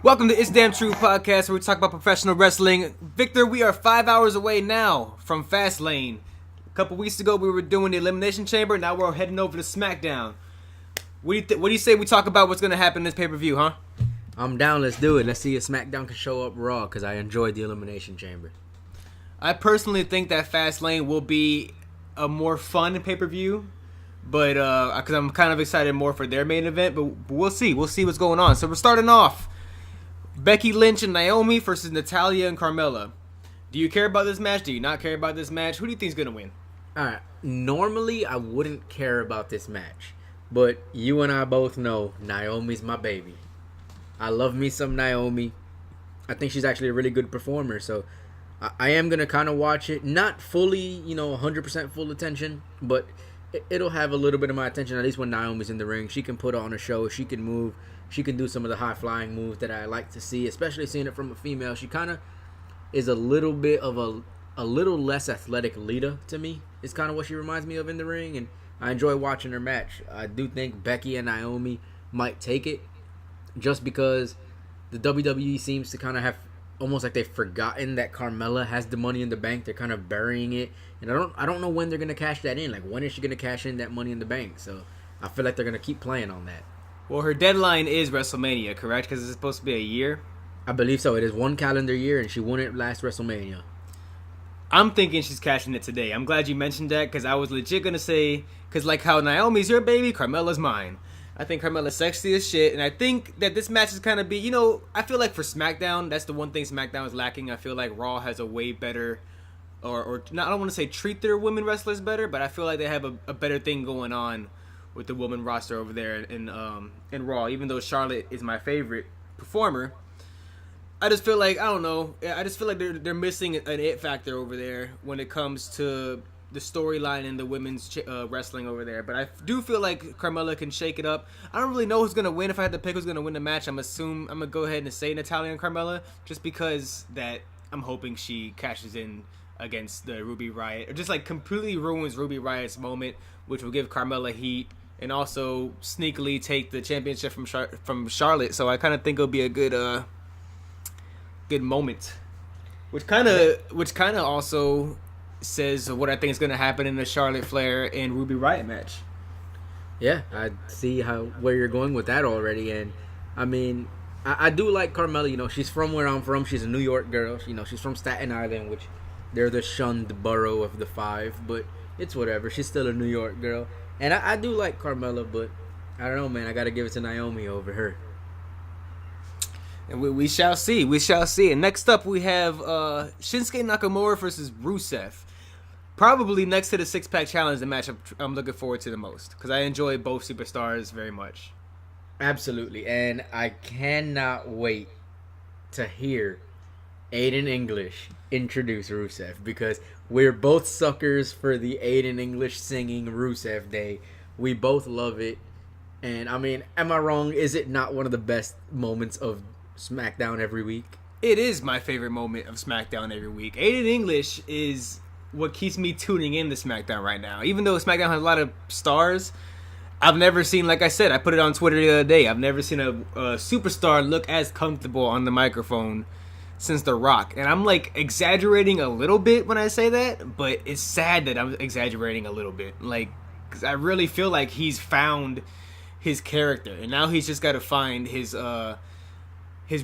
Welcome to It's Damn True podcast, where we talk about professional wrestling. Victor, we are 5 hours away now from Fastlane. A couple weeks ago, we were doing the Elimination Chamber. Now we're heading over to SmackDown. What do you say we talk about what's going to happen in this pay-per-view, huh? I'm down. Let's do it. Let's see if SmackDown can show up Raw, because I enjoyed the Elimination Chamber. I personally think that Fastlane will be a more fun pay-per-view, but because I'm kind of excited more for their main event, but we'll see. We'll see what's going on. So we're starting off. Becky Lynch and Naomi versus Natalya and Carmella. Do you care about this match? Do you not care about this match? Who do you think is going to win? Alright, normally I wouldn't care about this match, but you and I both know Naomi's my baby. I love me some Naomi. I think she's actually a really good performer, so I am going to kind of watch it. Not fully, 100% full attention, but it'll have a little bit of my attention, at least when Naomi's in the ring. She can put on a show. She can move. She can do some of the high-flying moves that I like to see, especially seeing it from a female. She kind of is a little bit of a little less athletic Lita to me. It's kind of what she reminds me of in the ring, and I enjoy watching her match. I do think Becky and Naomi might take it just because the WWE seems to kind of have almost like they've forgotten that Carmella has the Money in the Bank. They're kind of burying it, and I don't know when they're going to cash that in. Like, when is she going to cash in that Money in the Bank? So I feel like they're going to keep playing on that. Well, her deadline is WrestleMania, correct? Because it's supposed to be a year? I believe so. It is one calendar year, and she won it last WrestleMania. I'm thinking she's cashing it today. I'm glad you mentioned that, because I was legit going to say, because like how Naomi's your baby, Carmella's mine. I think Carmella's sexy as shit, and I think that this match is kind of be, I feel like for SmackDown, that's the one thing SmackDown is lacking. I feel like Raw has a way better, or not, I don't want to say treat their women wrestlers better, but I feel like they have a better thing going on with the woman roster over there in Raw. Even though Charlotte is my favorite performer, I just feel like, I don't know, I just feel like they're missing an it factor over there when it comes to the storyline and the women's wrestling over there. But I do feel like Carmella can shake it up. I don't really know who's going to win. If I had to pick who's going to win the match, I'm going to go ahead and say Natalya and Carmella, just because that I'm hoping she cashes in against the Ruby Riott, or just like completely ruins Ruby Riott's moment, which will give Carmella heat and also sneakily take the championship from Charlotte. So I kind of think it'll be a good moment, which kind of also says what I think is going to happen in the Charlotte Flair and Ruby Riott match. Yeah, I see where you're going with that already, and I mean, I do like Carmella. She's from where I'm from. She's a New York girl. She's from Staten Island, which they're the shunned borough of the five, but it's whatever. She's still a New York girl. And I do like Carmella, but I don't know, man. I got to give it to Naomi over her. And we shall see. We shall see. And next up, we have Shinsuke Nakamura versus Rusev. Probably next to the six-pack challenge, the match I'm looking forward to the most, because I enjoy both superstars very much. Absolutely. And I cannot wait to hear Aiden English introduce Rusev, because we're both suckers for the Aiden English singing Rusev Day. We both love it. And I mean, am I wrong? Is it not one of the best moments of SmackDown every week? It is my favorite moment of SmackDown every week. Aiden English is what keeps me tuning in to SmackDown right now. Even though SmackDown has a lot of stars, I've never seen, like I said, I put it on Twitter the other day, I've never seen a superstar look as comfortable on the microphone since The Rock. And I'm like exaggerating a little bit when I say that, but it's sad that I'm exaggerating a little bit. Like, because I really feel like he's found his character, and now he's just got to find his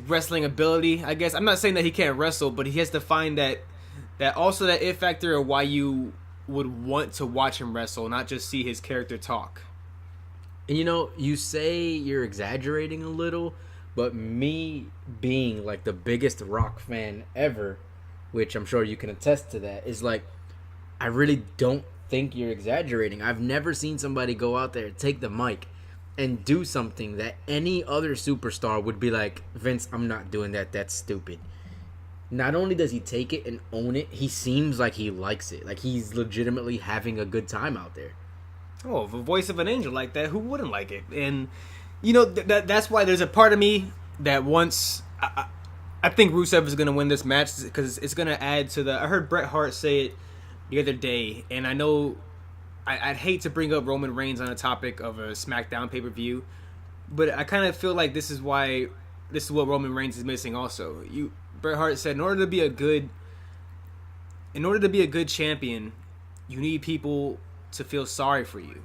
wrestling ability, I guess. I'm not saying that he can't wrestle, but he has to find that also that it factor of why you would want to watch him wrestle, not just see his character talk. And you say you're exaggerating a little, but me being like the biggest Rock fan ever, which I'm sure you can attest to that, is like, I really don't think you're exaggerating. I've never seen somebody go out there, take the mic, and do something that any other superstar would be like, Vince, I'm not doing that. That's stupid. Not only does he take it and own it, he seems like he likes it. Like, he's legitimately having a good time out there. Oh, the voice of an angel like that, who wouldn't like it? And that's why there's a part of me that wants. I think Rusev is going to win this match, because it's going to add to the. I heard Bret Hart say it the other day, and I know I'd hate to bring up Roman Reigns on a topic of a SmackDown pay-per-view, but I kind of feel like this is why this is what Roman Reigns is missing. Also, Bret Hart said in order to be a good champion, you need people to feel sorry for you.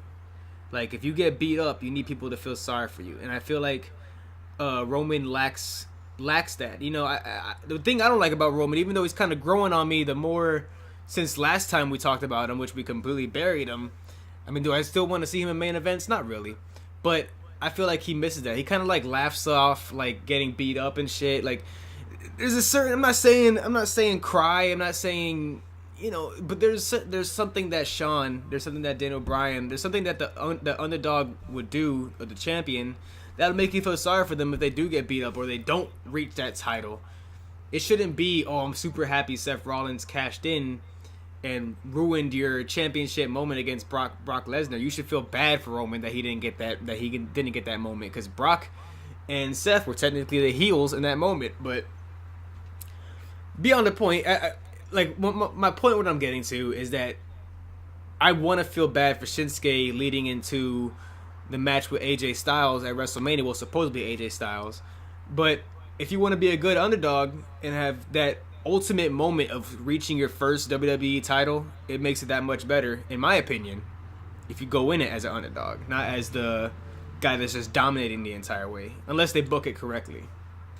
Like if you get beat up, you need people to feel sorry for you. And I feel like Roman lacks that. You know, the thing I don't like about Roman, even though he's kind of growing on me the more since last time we talked about him, which we completely buried him. I mean, do I still want to see him in main events? Not really. But I feel like he misses that. He kind of like laughs off like getting beat up and shit. Like there's a certain I'm not saying cry. I'm not saying, you know, but there's something that Shawn, there's something that Dan O'Brien, there's something that the underdog would do, or the champion, that'll make you feel sorry for them if they do get beat up or they don't reach that title. It shouldn't be, oh, I'm super happy Seth Rollins cashed in and ruined your championship moment against Brock Lesnar. You should feel bad for Roman that he didn't get that moment, because Brock and Seth were technically the heels in that moment. But beyond the point, like my point, what I'm getting to is that I want to feel bad for Shinsuke leading into the match with AJ Styles at WrestleMania. Well, supposedly AJ Styles, but if you want to be a good underdog and have that ultimate moment of reaching your first WWE title, it makes it that much better, in my opinion, if you go in it as an underdog, not as the guy that's just dominating the entire way, unless they book it correctly.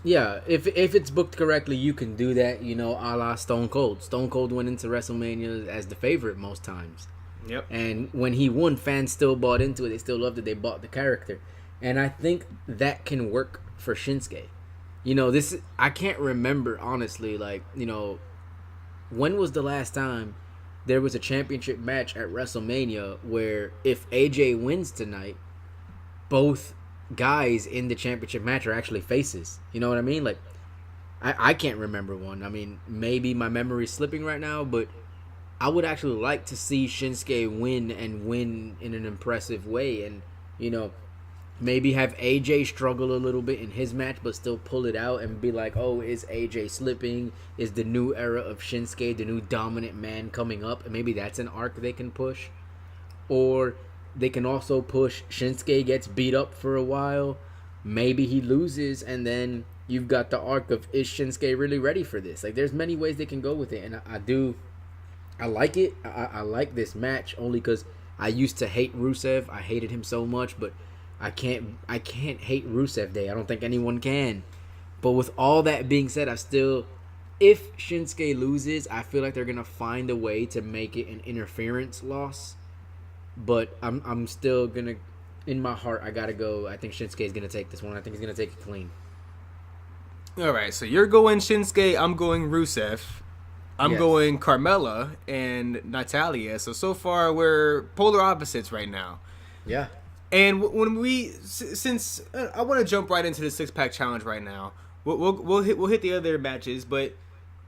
Yeah, if it's booked correctly, you can do that, you know, a la Stone Cold. Stone Cold went into WrestleMania as the favorite most times. Yep. And when he won, fans still bought into it. They still loved it. They bought the character. And I think that can work for Shinsuke. You know, I can't remember, honestly, like, you know, when was the last time there was a championship match at WrestleMania where if AJ wins tonight, both guys in the championship match are actually faces? You know what I mean? Like, I can't remember one. I mean, maybe my memory's slipping right now, but I would actually like to see Shinsuke win in an impressive way, and, you know, maybe have AJ struggle a little bit in his match, but still pull it out and be like, oh, is AJ slipping? Is the new era of Shinsuke the new dominant man coming up? And maybe that's an arc they can push. Or they can also push Shinsuke gets beat up for a while. Maybe he loses, and then you've got the arc of, is Shinsuke really ready for this? Like, there's many ways they can go with it, and I like it. I like this match only because I used to hate Rusev. I hated him so much, but I can't hate Rusev Day. I don't think anyone can. But with all that being said, if Shinsuke loses, I feel like they're gonna find a way to make it an interference loss. But I'm still gonna, in my heart, I gotta go. I think Shinsuke is gonna take this one. I think he's gonna take it clean. All right, so you're going Shinsuke. I'm going Rusev. I'm going Carmella and Natalia. So far we're polar opposites right now. Yeah. And since I want to jump right into the 6-pack challenge right now, we'll hit the other matches. But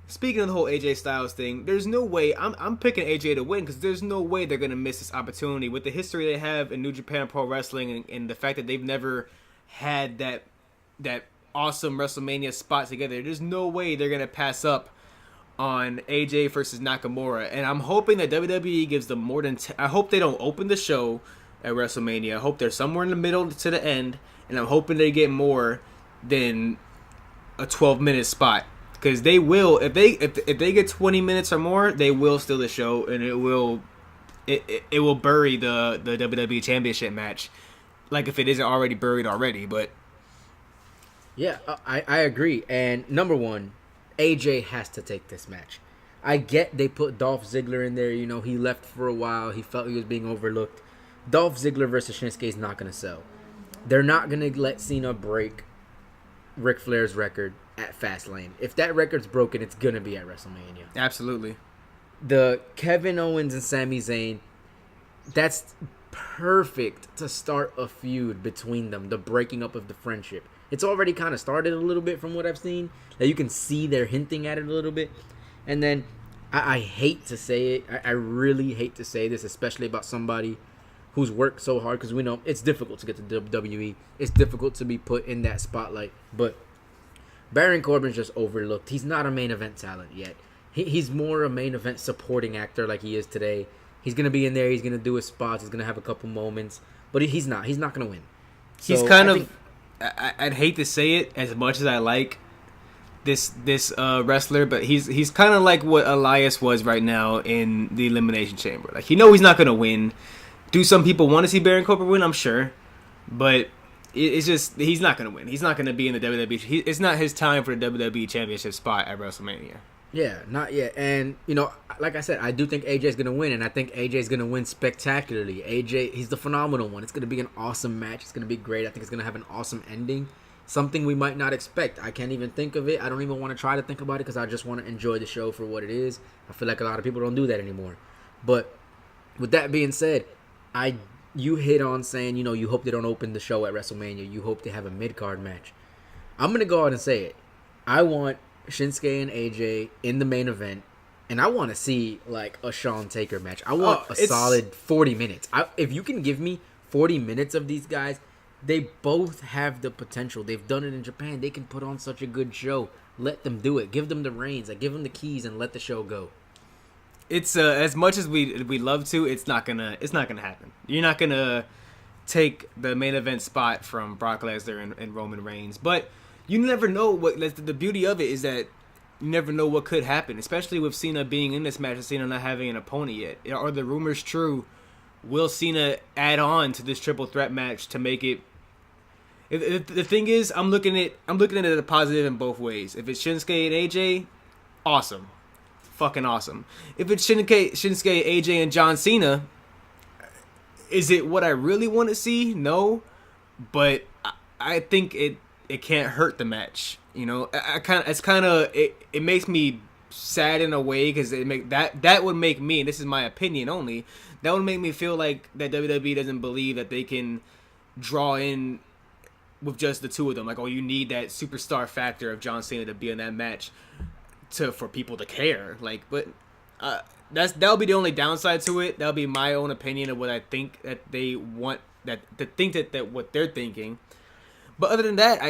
speaking of the whole AJ Styles thing, there's no way I'm picking AJ to win, because there's no way they're gonna miss this opportunity with the history they have in New Japan Pro Wrestling, and the fact that they've never had that awesome WrestleMania spot together. There's no way they're gonna pass up on AJ versus Nakamura, and I'm hoping that WWE gives them more than. I hope they don't open the show at WrestleMania. I hope they're somewhere in the middle to the end, and I'm hoping they get more than a 12-minute spot, because they will, if they get 20 minutes or more, they will steal the show, and it will bury the WWE Championship match, like if it isn't already buried already. But yeah, I agree. And number one, AJ has to take this match. I get they put Dolph Ziggler in there. You know, he left for a while. He felt he was being overlooked. Dolph Ziggler versus Shinsuke is not going to sell. They're not going to let Cena break Ric Flair's record at Fastlane. If that record's broken, it's going to be at WrestleMania. Absolutely. The Kevin Owens and Sami Zayn, that's perfect to start a feud between them, the breaking up of the friendship. It's already kind of started a little bit from what I've seen. That you can see they're hinting at it a little bit. And then, I hate to say it. I really hate to say this, especially about somebody who's worked so hard, because we know it's difficult to get to WWE. It's difficult to be put in that spotlight. But Baron Corbin's just overlooked. He's not a main event talent yet. He's more a main event supporting actor like he is today. He's going to be in there. He's going to do his spots. He's going to have a couple moments. But he's not. He's not going to win. He's kind of... I'd hate to say it as much as I like this wrestler, but he's kind of like what Elias was right now in the Elimination Chamber. Like, he's not gonna win. Do some people want to see Baron Corbin win? I'm sure, but it's just he's not gonna win. He's not gonna be in the WWE. It's not his time for the WWE Championship spot at WrestleMania. Yeah, not yet. And, like I said, I do think AJ's going to win, and I think AJ's going to win spectacularly. AJ, he's the phenomenal one. It's going to be an awesome match. It's going to be great. I think it's going to have an awesome ending. Something we might not expect. I can't even think of it. I don't even want to try to think about it because I just want to enjoy the show for what it is. I feel like a lot of people don't do that anymore. But with that being said, you hit on saying, you hope they don't open the show at WrestleMania. You hope they have a mid-card match. I'm going to go out and say it. I want Shinsuke and AJ in the main event, and I want to see like a Shawn Taker match. I want a solid 40 minutes. If you can give me 40 minutes of these guys, they both have the potential. They've done it in Japan. They can put on such a good show. Let them do it. Give them the reins. Give them the keys and let the show go. It's as much as we love to, it's not gonna happen. You're not gonna take the main event spot from Brock Lesnar and Roman Reigns, but you never know what. The beauty of it is that you never know what could happen, especially with Cena being in this match and Cena not having an opponent yet. Are the rumors true? Will Cena add on to this triple threat match to make it? The thing is, I'm looking at it a positive in both ways. If it's Shinsuke and AJ, awesome, fucking awesome. If it's Shinsuke, AJ, and John Cena, is it what I really want to see? No, but I think it can't hurt the match. It makes me sad in a way because that would make me, and this is my opinion only, that would make me feel like that WWE doesn't believe that they can draw in with just the two of them. Like, oh, you need that superstar factor of John Cena to be in that match for people to care. Like, but that'll be the only downside to it. That'll be my own opinion of what I think that they want, that what they're thinking. But other than that,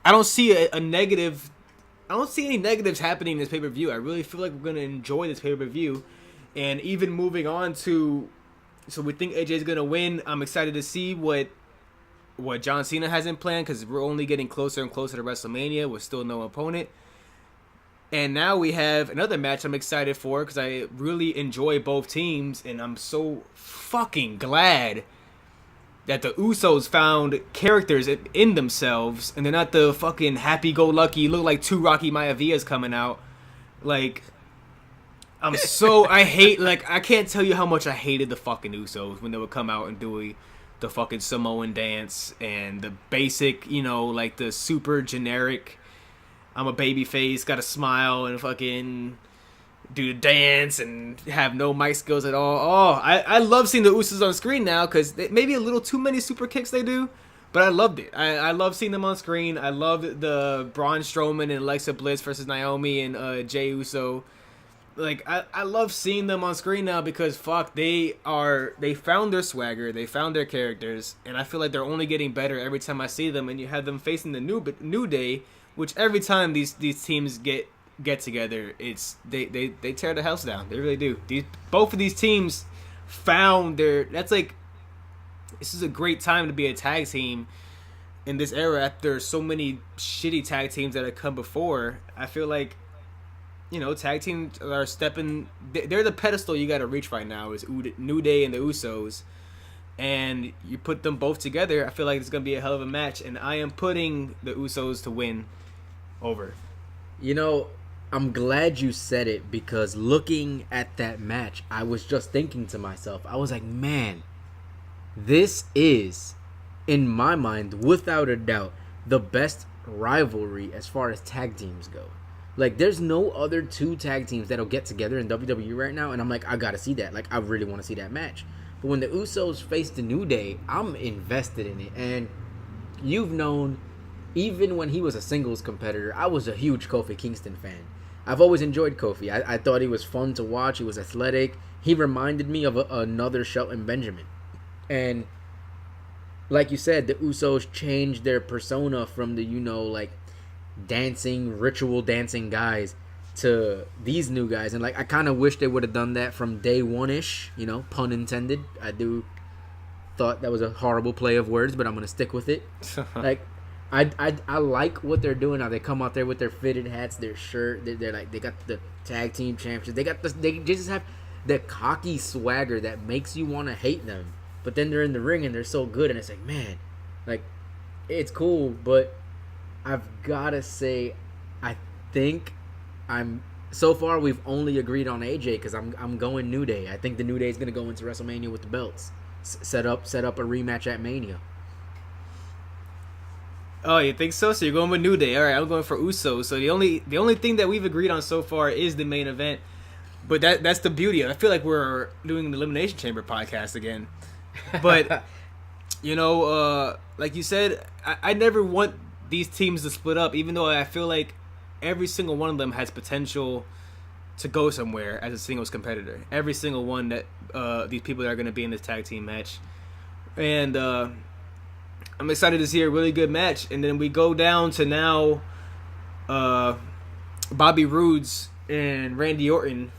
I don't see a negative. I don't see any negatives happening in this pay-per-view. I really feel like we're going to enjoy this pay-per-view. And even moving on to, so we think AJ's going to win. I'm excited to see what John Cena has in plan, because we're only getting closer and closer to WrestleMania with still no opponent. And now we have another match I'm excited for, because I really enjoy both teams. And I'm so fucking glad that the Usos found characters in themselves, and they're not the fucking happy-go-lucky, look like two Rocky Mayavias coming out. Like, I can't tell you how much I hated the fucking Usos when they would come out and do the fucking Samoan dance and the basic, like the super generic, I'm a baby face, got a smile, and fucking do the dance and have no mic skills at all. Oh, I love seeing the Usos on screen now, because maybe a little too many super kicks they do, but I loved it. I love seeing them on screen. I loved the Braun Strowman and Alexa Bliss versus Naomi and Jey Uso. Like, I love seeing them on screen now, because fuck, they found their swagger, they found their characters, and I feel like they're only getting better every time I see them. And you have them facing the New Day, which every time these teams get together, they tear the house down. They really do. Both of these teams found this is a great time to be a tag team in this era after so many shitty tag teams that have come before. I feel like, tag teams are they're the pedestal you got to reach right now, is New Day and the Usos. And you put them both together, I feel like it's going to be a hell of a match, and I am putting the Usos to win over. I'm glad you said it, because looking at that match, I was just thinking to myself, I was like, man, this is, in my mind, without a doubt, the best rivalry as far as tag teams go. Like, there's no other two tag teams that'll get together in WWE right now, and I'm like, I gotta see that. Like, I really want to see that match. But when the Usos face the New Day, I'm invested in it. And you've known, even when he was a singles competitor, I was a huge Kofi Kingston fan. I've always enjoyed Kofi. I thought he was fun to watch. He was athletic. He reminded me of another Shelton Benjamin. And like you said, the Usos changed their persona from the, ritual dancing guys to these new guys. And, I kind of wish they would have done that from day one-ish, pun intended. I do thought that was a horrible play of words, but I'm gonna stick with it. Like, I like what they're doing now. They come out there with their fitted hats, their shirt. They're like, they got the tag team championship. They just have the cocky swagger that makes you want to hate them. But then they're in the ring and they're so good, and it's like, man, like, it's cool. But I've gotta say, I think so far we've only agreed on AJ because I'm going New Day. I think the New Day is gonna go into WrestleMania with the belts. Set up a rematch at Mania. Oh, you think so? So you're going with New Day. All right, I'm going for Usos. So the only thing that we've agreed on so far is the main event. But that's the beauty of it. I feel like we're doing the Elimination Chamber podcast again. But like you said, I never want these teams to split up, even though I feel like every single one of them has potential to go somewhere as a singles competitor. Every single one that these people that are going to be in this tag team match. And I'm excited to see a really good match. And then we go down to now Bobby Roode's and Randy Orton.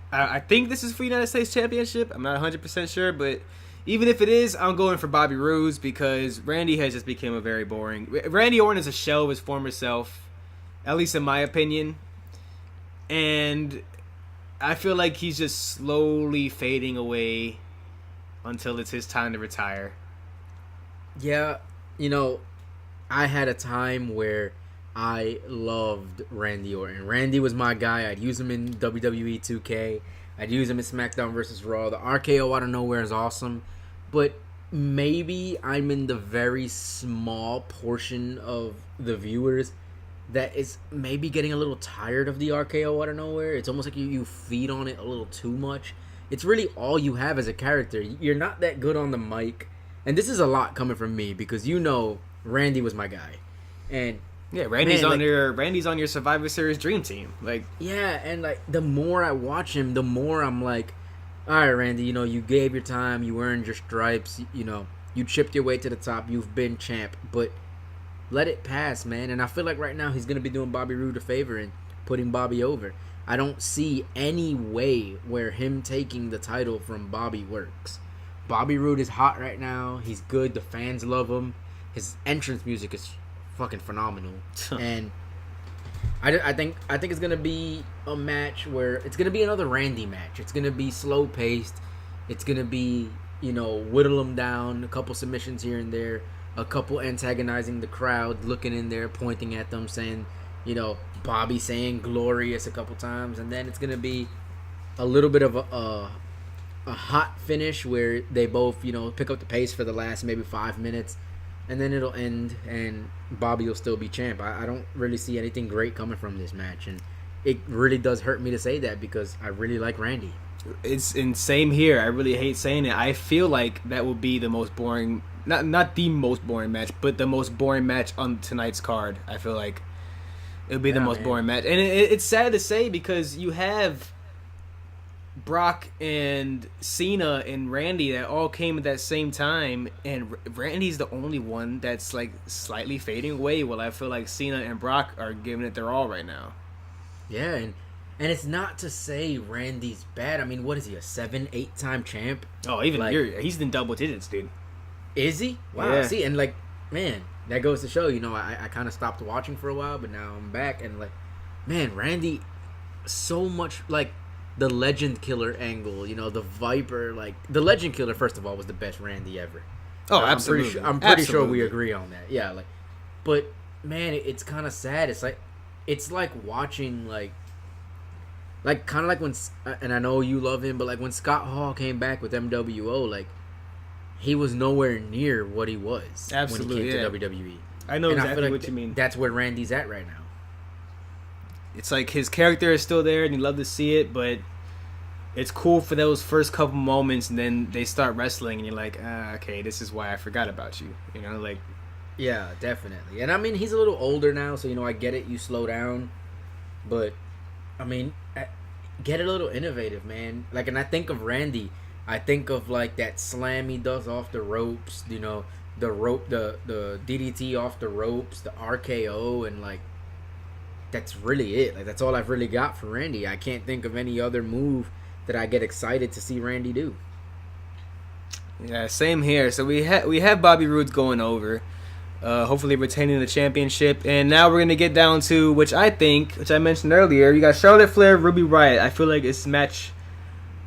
I think this is for United States Championship. I'm not 100% sure, but even if it is, I'm going for Bobby Roode because Randy has just become a very boring. Randy Orton is a shell of his former self, at least in my opinion. And I feel like he's just slowly fading away until it's his time to retire. Yeah, I had a time where I loved Randy Orton. Randy was my guy. I'd use him in WWE 2K. I'd use him in SmackDown vs. Raw. The RKO out of nowhere is awesome. But maybe I'm in the very small portion of the viewers that is maybe getting a little tired of the RKO out of nowhere. It's almost like you feed on it a little too much. It's really all you have as a character. You're not that good on the mic. And this is a lot coming from me because Randy was my guy. And yeah, Randy's on your Survivor Series dream team. Like, yeah, and like the more I watch him, the more I'm like, all right, Randy, you gave your time, you earned your stripes, you chipped your way to the top, you've been champ, but let it pass, man. And I feel like right now he's gonna be doing Bobby Roode a favor and putting Bobby over. I don't see any way where him taking the title from Bobby works. Bobby Roode is hot right now. He's good. The fans love him. His entrance music is fucking phenomenal. And I think it's gonna be a match where it's gonna be another Randy match. It's gonna be slow paced. It's gonna be whittle them down, a couple submissions here and there, a couple antagonizing the crowd, looking in there, pointing at them, saying Bobby saying glorious a couple times, and then it's gonna be a little bit of a hot finish where they both pick up the pace for the last maybe 5 minutes. And then it'll end, and Bobby will still be champ. I don't really see anything great coming from this match, and it really does hurt me to say that because I really like Randy. It's insane here. I really hate saying it. I feel like that will be the most boring, not the most boring match, but the most boring match on tonight's card. I feel like it'll be the most boring match. And it's sad to say because you have Brock and Cena and Randy that all came at that same time, and Randy's the only one that's like slightly fading away, while I feel like Cena and Brock are giving it their all right now. Yeah, and it's not to say Randy's bad. I mean, what is he, a 7-8 time champ? Oh, even he's in double digits, dude. Is he? Wow. Yeah. See, and like, man, that goes to show, I kind of stopped watching for a while, but now I'm back, and like, man, Randy, so much like the Legend Killer angle, the Viper, like the Legend Killer. First of all, was the best Randy ever. Oh, absolutely. I'm pretty sure we agree on that. Yeah, like, but man, it's kind of sad. It's like watching like kind of like when, and I know you love him, but like when Scott Hall came back with MWO, like he was nowhere near what he was absolutely, when he came to WWE. I know exactly what you mean. That's where Randy's at right now. It's like his character is still there, and you love to see it, but it's cool for those first couple moments, and then they start wrestling, and you're like, okay, this is why I forgot about you. Like. Yeah, definitely. And I mean, he's a little older now, so I get it. You slow down, but I mean, get a little innovative, man. Like, and I think of Randy, I think of like that slam he does off the ropes. The rope, the DDT off the ropes, the RKO, and like. That's really it. Like, that's all I've really got for Randy. I can't think of any other move that I get excited to see Randy do. Yeah, same here. So we have Bobby Roode going over, hopefully retaining the championship, and now we're gonna get down to which I mentioned earlier. You got Charlotte Flair, Ruby Riott. I feel like this match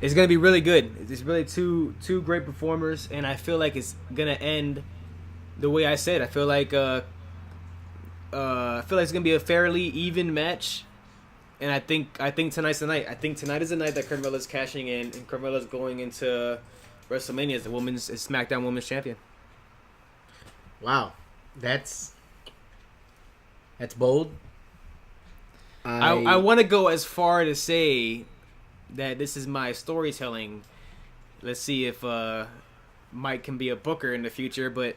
is gonna be really good. It's really two great performers, and I feel like it's gonna end the way I said. I feel like it's gonna be a fairly even match. And I think tonight's the night. I think tonight is the night that Carmella's cashing in, and Carmella's going into WrestleMania as SmackDown Women's Champion. Wow, that's bold. I want to go as far to say that this is my storytelling. Let's see if Mike can be a booker in the future, but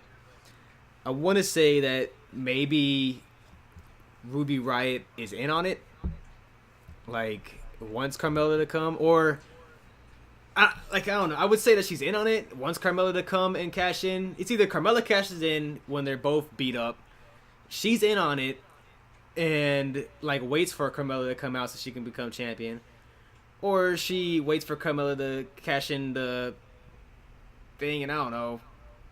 I want to say that maybe Ruby Riott is in on it. Like, wants Carmella to come, or I don't know. I would say that she's in on it. Wants Carmella to come and cash in. It's either Carmella cashes in when they're both beat up, she's in on it, and like waits for Carmella to come out so she can become champion, or she waits for Carmella to cash in the thing, and I don't know,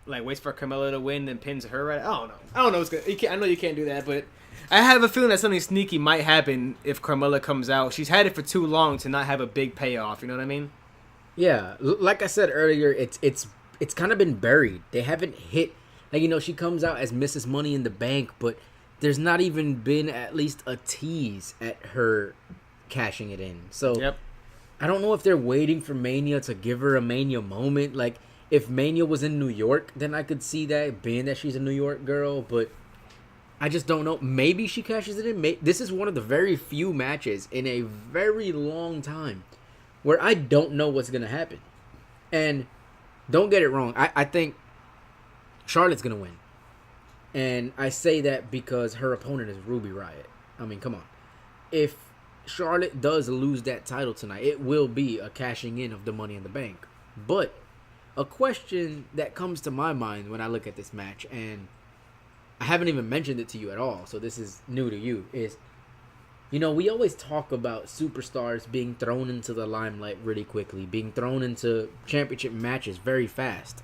like waits for Carmella to win and pins her. Right? I don't know what's good. I know you can't do that, but I have a feeling that something sneaky might happen if Carmella comes out. She's had it for too long to not have a big payoff. You know what I mean? Yeah, like I said earlier, it's kind of been buried. They haven't hit, like, she comes out as Mrs. Money in the Bank, but there's not even been at least a tease at her cashing it in. So yep. I don't know if they're waiting for Mania to give her a Mania moment. Like, if Mania was in New York, then I could see that, being that she's a New York girl, but I just don't know. Maybe she cashes it in. This is one of the very few matches in a very long time where I don't know what's going to happen. And don't get it wrong. I think Charlotte's going to win. And I say that because her opponent is Ruby Riott. I mean, come on. If Charlotte does lose that title tonight, it will be a cashing in of the Money in the Bank. But a question that comes to my mind when I look at this match, and I haven't even mentioned it to you at all, so this is new to you, is, we always talk about superstars being thrown into the limelight really quickly, being thrown into championship matches very fast.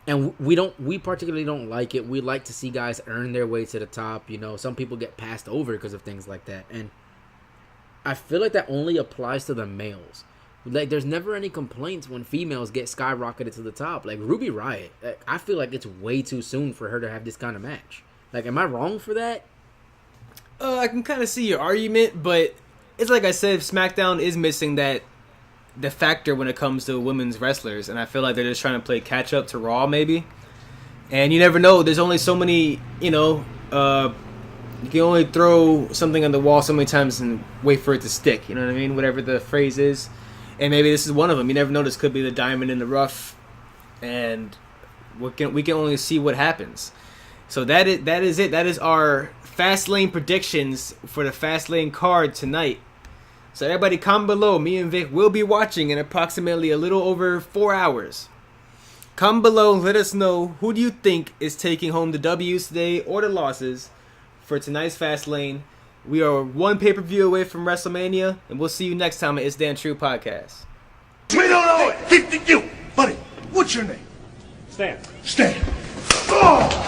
And we particularly don't like it. We like to see guys earn their way to the top. Some people get passed over because of things like that. And I feel like that only applies to the males. Like, there's never any complaints when females get skyrocketed to the top. Like, Ruby Riott, I feel like it's way too soon for her to have this kind of match. Like, am I wrong for that? I can kind of see your argument, but it's like I said, SmackDown is missing the factor when it comes to women's wrestlers, and I feel like they're just trying to play catch up to Raw, maybe. And you never know. There's only so many, you can only throw something on the wall so many times and wait for it to stick. You know what I mean? Whatever the phrase is. And maybe this is one of them. You never know. This could be the diamond in the rough, and we can only see what happens. So that is it. That is our Fastlane predictions for the Fastlane card tonight. So everybody comment below. Me and Vic will be watching in approximately a little over 4 hours. Comment below and let us know who do you think is taking home the W's today or the losses for tonight's Fastlane. We are one pay-per-view away from WrestleMania, and we'll see you next time at It's Damn True Podcast. We don't know it. You, buddy. What's your name? Stan. Stan. Oh!